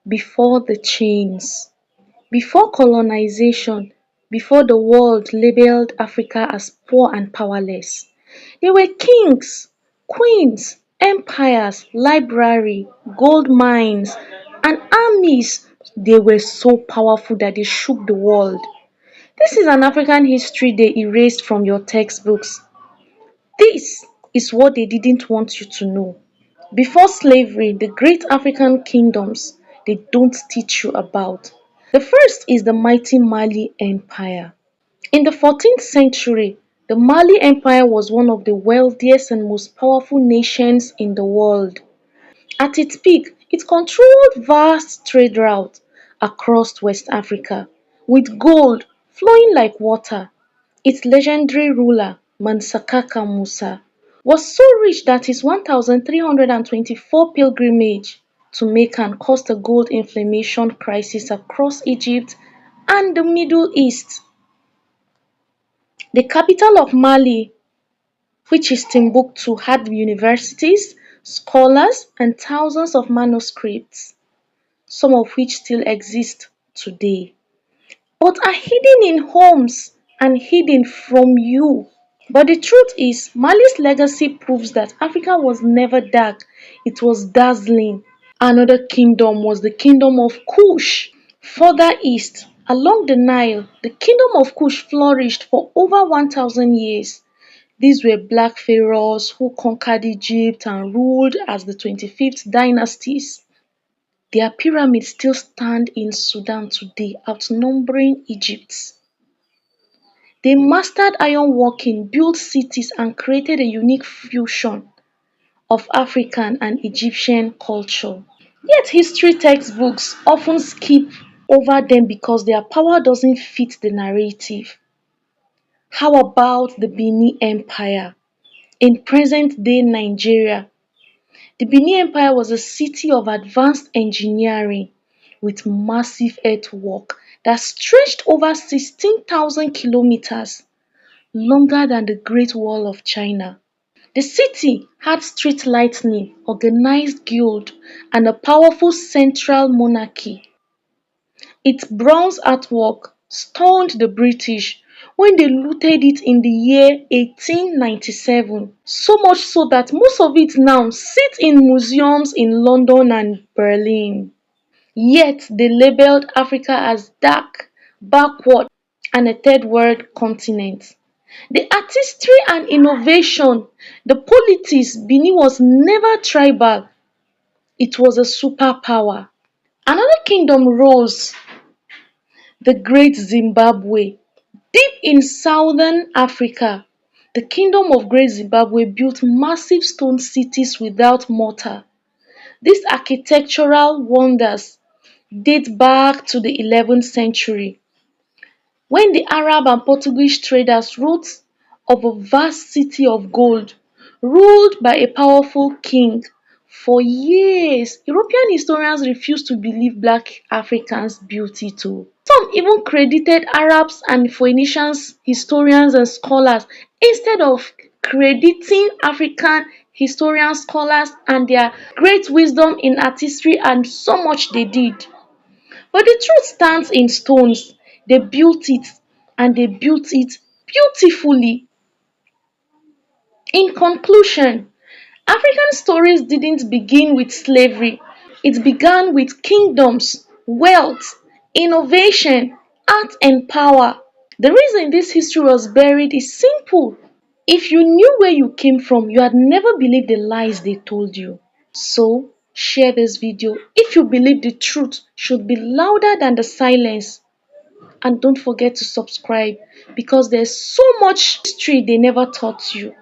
before the chains, before colonization, before the world labeled Africa as poor and powerless. They were kings, queens, empires, library, gold mines, and armies. They were so powerful that they shook the world. This is an African history they erased from your textbooks. This is what they didn't want you to know. Before slavery, the great African kingdoms they don't teach you about. The first is the mighty Mali Empire. In the 14th century, the Mali Empire was one of the wealthiest and most powerful nations in the world. At its peak, it controlled vast trade routes across West Africa, with gold flowing like water. Its legendary ruler, Mansakaka Musa, was so rich that his 1324 pilgrimage to Mecca caused a gold inflation crisis across Egypt and the Middle East. The capital of Mali, which is Timbuktu, had universities, scholars, and thousands of manuscripts, some of which still exist today, but are hidden in homes and hidden from you. But the truth is, Mali's legacy proves that Africa was never dark, it was dazzling. Another kingdom was the kingdom of Kush. Further east, along the Nile, the kingdom of Kush flourished for over 1,000 years. These were black pharaohs who conquered Egypt and ruled as the 25th dynasties. Their pyramids still stand in Sudan today, outnumbering Egypt's. They mastered ironworking, built cities, and created a unique fusion of African and Egyptian culture. Yet history textbooks often skip over them because their power doesn't fit the narrative. How about the Benin Empire? In present-day Nigeria, the Benin Empire was a city of advanced engineering with massive earthwork that stretched over 16,000 kilometers, longer than the Great Wall of China. The city had street lighting, organized guild, and a powerful central monarchy. Its bronze artwork stunned the British when they looted it in the year 1897, so much so that most of it now sits in museums in London and Berlin. Yet they labeled Africa as dark, backward, and a third world continent. The artistry and innovation, the politics, Benin was never tribal, it was a superpower. Another kingdom rose, the Great Zimbabwe. Deep in southern Africa, the Kingdom of Great Zimbabwe built massive stone cities without mortar. These architectural wonders date back to the 11th century, when the Arab and Portuguese traders wrote of a vast city of gold, ruled by a powerful king. For years, European historians refused to believe black Africans built it too. Some even credited Arabs and Phoenicians historians and scholars instead of crediting African historians, scholars, and their great wisdom in artistry, and so much they did. But the truth stands in stones. They built it, and they built it beautifully. In conclusion, African stories didn't begin with slavery. It began with kingdoms, wealth, innovation, art, and power. The reason this history was buried is simple. If you knew where you came from, you had never believed the lies they told you. So, share this video if you believe the truth should be louder than the silence. And don't forget to subscribe because there's so much history they never taught you.